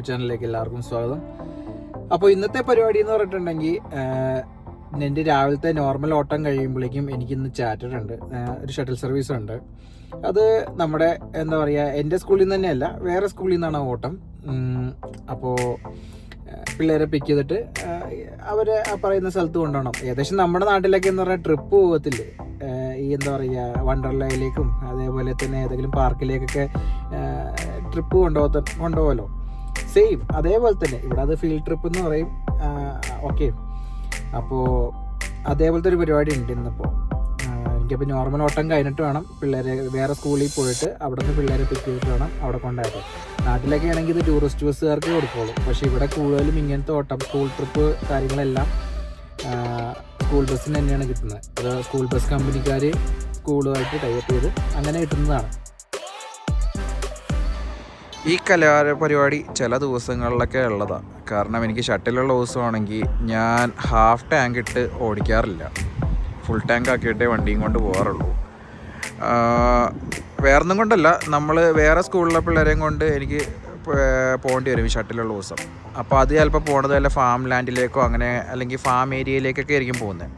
YouTube ചാനലിലേക്ക് എല്ലാവർക്കും സ്വാഗതം. അപ്പോൾ ഇന്നത്തെ പരിപാടി എന്ന് പറഞ്ഞിട്ടുണ്ടെങ്കിൽ എൻ്റെ രാവിലത്തെ നോർമൽ ഓട്ടം കഴിയുമ്പോഴേക്കും എനിക്കിന്ന് ചാറ്റഡ് ഉണ്ട്, ഒരു ഷട്ടിൽ സർവീസ് ഉണ്ട്. അത് നമ്മുടെ എന്താ പറയുക, എൻ്റെ സ്കൂളിൽ നിന്ന് തന്നെയല്ല, വേറെ സ്കൂളിൽ നിന്നാണ് ഓട്ടം. അപ്പോൾ പിള്ളേരെ പിക്ക് ചെയ്തിട്ട് അവരെ ആ പറയുന്ന സ്ഥലത്ത് കൊണ്ടുപോകണം. ഏകദേശം നമ്മുടെ നാട്ടിലൊക്കെ എന്ന് പറഞ്ഞാൽ ട്രിപ്പ് പോകത്തില്ലേ, ഈ എന്താ പറയുക വണ്ടർലയിലേക്കും അതേപോലെ തന്നെ ഏതെങ്കിലും പാർക്കിലേക്കൊക്കെ ട്രിപ്പ് കൊണ്ടുപോകലോ. സെയിം അതേപോലെ തന്നെ ഇവിടെ അത് ഫീൽഡ് ട്രിപ്പ് എന്ന് പറയും. ഓക്കെ, അപ്പോൾ അതേപോലത്തെ ഒരു പരിപാടി ഉണ്ട് ഇന്നിപ്പോൾ. എനിക്കപ്പോൾ നോർമൽ ഓട്ടം കഴിഞ്ഞിട്ട് വേണം പിള്ളേരെ വേറെ സ്കൂളിൽ പോയിട്ട് അവിടെ നിന്ന് പിള്ളേരെ പിക്ക് ചെയ്തിട്ട് വേണം അവിടെ കൊണ്ടാക്കാൻ. നാട്ടിലൊക്കെ ആണെങ്കിൽ ഇത് ടൂറിസ്റ്റ് ബസ്സുകാർക്ക് കൊടുക്കുള്ളൂ. പക്ഷേ ഇവിടെ കൂടുതലും ഇങ്ങനത്തെ ഓട്ടം സ്കൂൾ ട്രിപ്പ് കാര്യങ്ങളെല്ലാം സ്കൂൾ ബസ്സിന് തന്നെയാണ് കിട്ടുന്നത്. അത് സ്കൂൾ ബസ് കമ്പനിക്കാർ സ്കൂളുമായിട്ട് ടൈപ്പ് ചെയ്ത് അങ്ങനെ കിട്ടുന്നതാണ്. ഈ കലാപരിപാടി ചില ദിവസങ്ങളിലൊക്കെ ഉള്ളതാണ്. കാരണം എനിക്ക് ഷട്ടിലുള്ള ദിവസമാണെങ്കിൽ ഞാൻ ഹാഫ് ടാങ്ക് ഇട്ട് ഓടിക്കാറില്ല, ഫുൾ ടാങ്ക് ആക്കിയിട്ടേ വണ്ടിയും കൊണ്ട് പോകാറുള്ളൂ. വേറൊന്നും കൊണ്ടല്ല, നമ്മൾ വേറെ സ്കൂളിലെ പിള്ളേരെയും കൊണ്ട് എനിക്ക് പോകേണ്ടി വരും ഈ ഷട്ടിലുള്ള ദിവസം. അപ്പോൾ അത് ചിലപ്പോൾ പോണത് വല്ല ഫാം ലാൻഡിലേക്കോ അങ്ങനെ അല്ലെങ്കിൽ ഫാം ഏരിയയിലേക്കൊക്കെ ആയിരിക്കും പോകുന്നത്.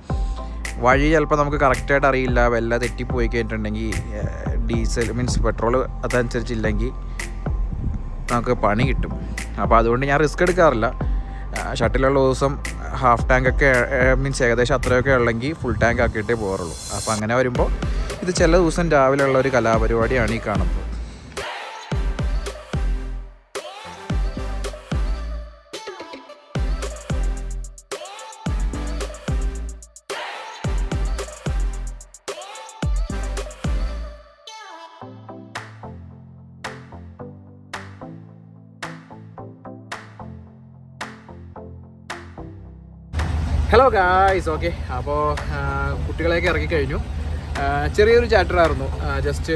വഴി ചിലപ്പോൾ നമുക്ക് കറക്റ്റായിട്ട് അറിയില്ല, വല്ല തെറ്റിപ്പോയി കഴിഞ്ഞിട്ടുണ്ടെങ്കിൽ ഡീസൽ മീൻസ് പെട്രോൾ അതനുസരിച്ചില്ലെങ്കിൽ നമുക്ക് പണി കിട്ടും. അപ്പോൾ അതുകൊണ്ട് ഞാൻ റിസ്ക് എടുക്കാറില്ല. ഷട്ടിലുള്ള ദിവസം ഹാഫ് ടാങ്കൊക്കെ മീൻസ് ഏകദേശം അത്രയൊക്കെ ഉള്ളെങ്കിൽ ഫുൾ ടാങ്ക് ആക്കിയിട്ടേ പോകാറുള്ളൂ. അപ്പോൾ അങ്ങനെ വരുമ്പോൾ ഇത് ചില ദിവസം രാവിലെ ഉള്ള ഒരു കലാപരിപാടിയാണ് ഈ കാണുന്നത്. Hello guys, okay. അപ്പോൾ കുട്ടികളെയൊക്കെ ഇറങ്ങിക്കഴിഞ്ഞു. ചെറിയൊരു ചാറ്ററായിരുന്നു, ജസ്റ്റ്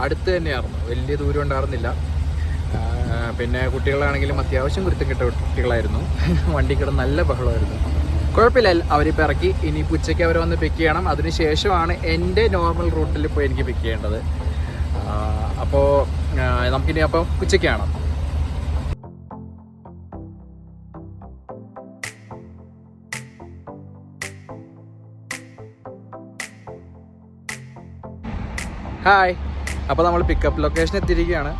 അടുത്ത് തന്നെയായിരുന്നു, വലിയ ദൂരം ഉണ്ടായിരുന്നില്ല. പിന്നെ കുട്ടികളാണെങ്കിലും അത്യാവശ്യം കുരുത്തം കിട്ട കുട്ടികളായിരുന്നു. വണ്ടി കിടന്ന് നല്ല ബഹളമായിരുന്നു. കുഴപ്പമില്ല, അവരിപ്പോൾ ഇറക്കി. ഇനി ഉച്ചയ്ക്ക് അവർ വന്ന് പിക്ക് ചെയ്യണം. അതിന് ശേഷമാണ് എൻ്റെ നോർമൽ റൂട്ടിൽ പോയി എനിക്ക് പിക്ക് ചെയ്യേണ്ടത്. അപ്പോൾ നമുക്കിനി അപ്പം ഉച്ചയ്ക്കാണ്. ഹായ്, അപ്പോൾ നമ്മൾ പിക്കപ്പ് ലൊക്കേഷൻ എത്തിയിരിക്കുകയാണ്.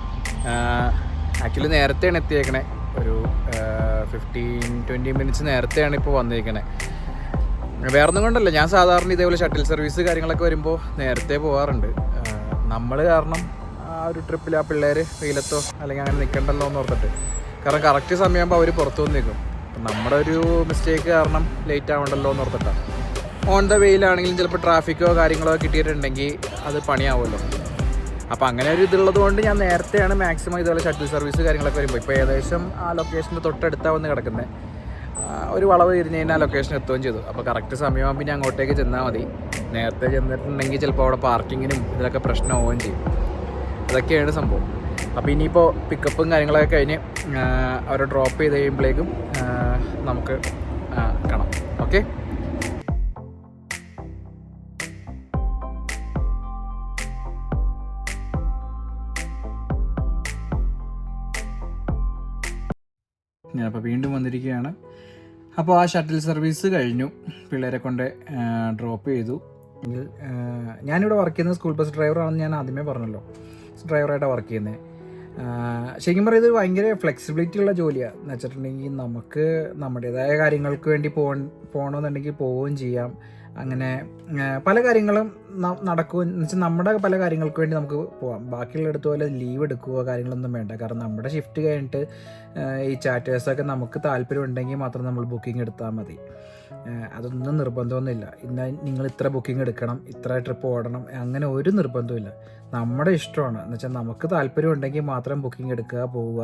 ആക്ച്വലി നേരത്തെയാണ് എത്തിയേക്കണേ, ഒരു 15-20 മിനിറ്റ്സ് നേരത്തെയാണ് ഇപ്പോൾ വന്നിരിക്കണേ. വേറൊന്നും കൊണ്ടല്ല, ഞാൻ സാധാരണ ഇതേപോലെ ഷട്ടിൽ സർവീസ് കാര്യങ്ങളൊക്കെ വരുമ്പോൾ നേരത്തെ പോകാറുണ്ട്. നമ്മൾ കാരണം ആ ഒരു ട്രിപ്പിൽ ആ പിള്ളേർ വെയിലത്തോ അല്ലെങ്കിൽ അങ്ങനെ നിൽക്കണ്ടല്ലോ എന്ന് ഓർത്തിട്ട്. കാരണം കറക്റ്റ് സമയമാകുമ്പോൾ അവർ പുറത്തു വന്ന് നിൽക്കും. നമ്മുടെ ഒരു മിസ്റ്റേക്ക് കാരണം ലേറ്റ് ആവണ്ടല്ലോ എന്ന് ഓർത്തിട്ടാണ്. ഓൺ ദ വെയിലാണെങ്കിലും ചിലപ്പോൾ ട്രാഫിക്കോ കാര്യങ്ങളോ കിട്ടിയിട്ടുണ്ടെങ്കിൽ അത് പണിയാവുമല്ലോ. അപ്പോൾ അങ്ങനെ ഒരു ഇതുള്ളത് കൊണ്ട് ഞാൻ നേരത്തെയാണ് മാക്സിമം ഇതുപോലെ ഷട്ടിൽ സർവീസ് കാര്യങ്ങളൊക്കെ വരുമ്പോൾ. ഇപ്പോൾ ഏകദേശം ആ ലൊക്കേഷൻ്റെ തൊട്ടടുത്താണ് വന്ന് കിടക്കുന്നത്. ഒരു വളവ് തിരിഞ്ഞ് കഴിഞ്ഞാൽ ആ ലൊക്കേഷൻ എത്തുകയും ചെയ്തു. അപ്പോൾ കറക്റ്റ് സമയമാകുമ്പോൾ പിന്നെ അങ്ങോട്ടേക്ക് ചെന്നാൽ മതി. നേരത്തെ ചെന്നിട്ടുണ്ടെങ്കിൽ ചിലപ്പോൾ അവിടെ പാർക്കിങ്ങിനും ഇതിലൊക്കെ പ്രശ്നമാവുകയും ചെയ്യും. അതൊക്കെയാണ് സംഭവം. അപ്പോൾ ഇനിയിപ്പോൾ പിക്കപ്പും കാര്യങ്ങളൊക്കെ കഴിഞ്ഞ് അവരെ ഡ്രോപ്പ് ചെയ്ത് കഴിയുമ്പോഴേക്കും നമുക്ക് കാണാം. ഓക്കെ. ഞാനപ്പോൾ വീണ്ടും വന്നിരിക്കുകയാണ്. അപ്പോൾ ആ ഷട്ടിൽ സർവീസ് കഴിഞ്ഞു, പിള്ളേരെ കൊണ്ട് ഡ്രോപ്പ് ചെയ്തു. ഞാനിവിടെ വർക്ക് ചെയ്യുന്നത് സ്കൂൾ ബസ് ഡ്രൈവറാണെന്ന് ഞാൻ ആദ്യമേ പറഞ്ഞല്ലോ. ഡ്രൈവറായിട്ടാണ് വർക്ക് ചെയ്യുന്നത്. ശരിക്കും പറയുന്നത് ഇത് ഭയങ്കര ഫ്ലെക്സിബിലിറ്റി ഉള്ള ജോലിയാണ്. എന്ന് വെച്ചിട്ടുണ്ടെങ്കിൽ നമുക്ക് നമ്മുടേതായ കാര്യങ്ങൾക്ക് വേണ്ടി പോകണമെന്നുണ്ടെങ്കിൽ പോവുകയും ചെയ്യാം. അങ്ങനെ പല കാര്യങ്ങളും നടക്കുകയും എന്ന് വെച്ചാൽ നമ്മുടെ പല കാര്യങ്ങൾക്ക് വേണ്ടി നമുക്ക് പോകാം. ബാക്കിയുള്ളിടത്ത് പോലെ ലീവ് എടുക്കുകയോ കാര്യങ്ങളൊന്നും വേണ്ട. കാരണം നമ്മുടെ ഷിഫ്റ്റ് കഴിഞ്ഞിട്ട് ഈ ചാറ്റേഴ്സൊക്കെ നമുക്ക് താല്പര്യം ഉണ്ടെങ്കിൽ മാത്രം നമ്മൾ ബുക്കിംഗ് എടുത്താൽ മതി. അതൊന്നും നിർബന്ധമൊന്നുമില്ല. ഇന്ന് നിങ്ങൾ ഇത്ര ബുക്കിംഗ് എടുക്കണം, ഇത്ര ട്രിപ്പ് ഓടണം, അങ്ങനെ ഒരു നിർബന്ധമില്ല. നമ്മുടെ ഇഷ്ടമാണ്. എന്ന് വെച്ചാൽ നമുക്ക് താല്പര്യം ഉണ്ടെങ്കിൽ മാത്രം ബുക്കിംഗ് എടുക്കുക, പോവുക,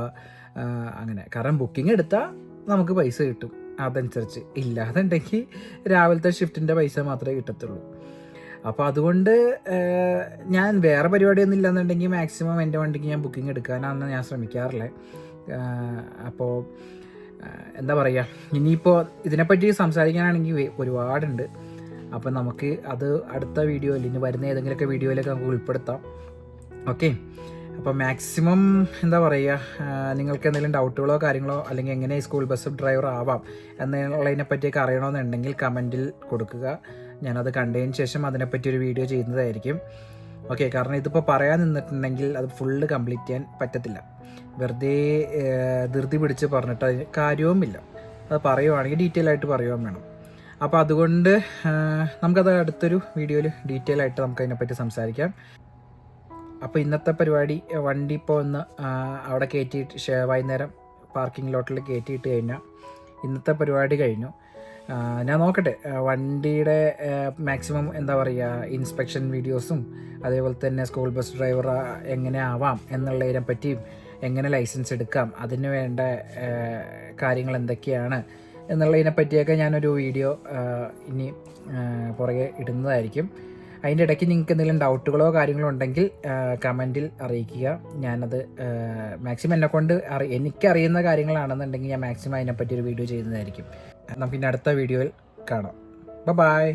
അങ്ങനെ. കാരണം ബുക്കിംഗ് എടുത്താൽ നമുക്ക് പൈസ കിട്ടും, അതനുസരിച്ച്. ഇല്ലാതുണ്ടെങ്കിൽ രാവിലത്തെ ഷിഫ്റ്റിൻ്റെ പൈസ മാത്രമേ കിട്ടത്തുള്ളൂ. അപ്പോൾ അതുകൊണ്ട് ഞാൻ വേറെ പരിപാടിയൊന്നും ഇല്ലെന്നുണ്ടെങ്കിൽ മാക്സിമം എൻ്റെ വണ്ടിക്ക് ഞാൻ ബുക്കിംഗ് എടുക്കാനാണ് ഞാൻ ശ്രമിക്കാറില്ല. അപ്പോൾ എന്താ പറയുക, ഇനിയിപ്പോൾ ഇതിനെപ്പറ്റി സംസാരിക്കാനാണെങ്കിൽ ഒരുപാടുണ്ട്. അപ്പോൾ നമുക്ക് അത് അടുത്ത വീഡിയോയിൽ, ഇനി വരുന്ന ഏതെങ്കിലുമൊക്കെ വീഡിയോയിലൊക്കെ നമുക്ക് ഉൾപ്പെടുത്താം. ഓക്കെ. അപ്പോൾ മാക്സിമം എന്താ പറയുക, നിങ്ങൾക്ക് എന്തെങ്കിലും ഡൗട്ടുകളോ കാര്യങ്ങളോ അല്ലെങ്കിൽ എങ്ങനെ സ്കൂൾ ബസ് ഡ്രൈവർ ആവാം എന്നുള്ളതിനെ പറ്റിയൊക്കെ അറിയണമെന്നുണ്ടെങ്കിൽ കമൻറ്റിൽ കൊടുക്കുക. ഞാനത് കണ്ടതിന് ശേഷം അതിനെപ്പറ്റി ഒരു വീഡിയോ ചെയ്യുന്നതായിരിക്കും. ഓക്കെ, കാരണം ഇതിപ്പോൾ പറയാൻ നിന്നിട്ടുണ്ടെങ്കിൽ അത് ഫുള്ള് കംപ്ലീറ്റ് ചെയ്യാൻ പറ്റത്തില്ല. വെറുതെ ധൃതി പിടിച്ച് പറഞ്ഞിട്ട് അതിന് കാര്യവുമില്ല. അത് പറയുവാണെങ്കിൽ ഡീറ്റെയിൽ ആയിട്ട് പറയുകയും വേണം. അപ്പോൾ അതുകൊണ്ട് നമുക്കത് അടുത്തൊരു വീഡിയോയിൽ ഡീറ്റെയിൽ ആയിട്ട് നമുക്കതിനെപ്പറ്റി സംസാരിക്കാം. അപ്പോൾ ഇന്നത്തെ പരിപാടി വണ്ടി ഇപ്പോൾ ഒന്ന് അവിടെ കയറ്റിയിട്ട് വൈകുന്നേരം പാർക്കിംഗ് ലോട്ടിൽ കയറ്റിയിട്ട് കഴിഞ്ഞാൽ ഇന്നത്തെ പരിപാടി കഴിഞ്ഞു. ഞാൻ നോക്കട്ടെ വണ്ടിയുടെ മാക്സിമം എന്താ പറയുക ഇൻസ്പെക്ഷൻ വീഡിയോസും അതേപോലെ തന്നെ സ്കൂൾ ബസ് ഡ്രൈവർ എങ്ങനെ ആവാം എന്നുള്ളതിനെ പറ്റിയും എങ്ങനെ ലൈസൻസ് എടുക്കാം അതിന് വേണ്ട കാര്യങ്ങൾ എന്തൊക്കെയാണ് എന്നുള്ളതിനെ പറ്റിയൊക്കെ ഞാനൊരു വീഡിയോ ഇനി പുറകെ ഇടുന്നതായിരിക്കും. അതിൻ്റെ ഇടയ്ക്ക് നിങ്ങൾക്ക് എന്തെങ്കിലും ഡൗട്ടുകളോ കാര്യങ്ങളോ ഉണ്ടെങ്കിൽ കമൻറ്റിൽ അറിയിക്കുക. ഞാനത് മാക്സിമം എന്നെക്കൊണ്ട് എനിക്കറിയുന്ന കാര്യങ്ങളാണെന്നുണ്ടെങ്കിൽ ഞാൻ മാക്സിമം അതിനെപ്പറ്റി ഒരു വീഡിയോ ചെയ്യുന്നതായിരിക്കും. നമുക്കിനി അടുത്ത വീഡിയോയിൽ കാണാം. ബൈ.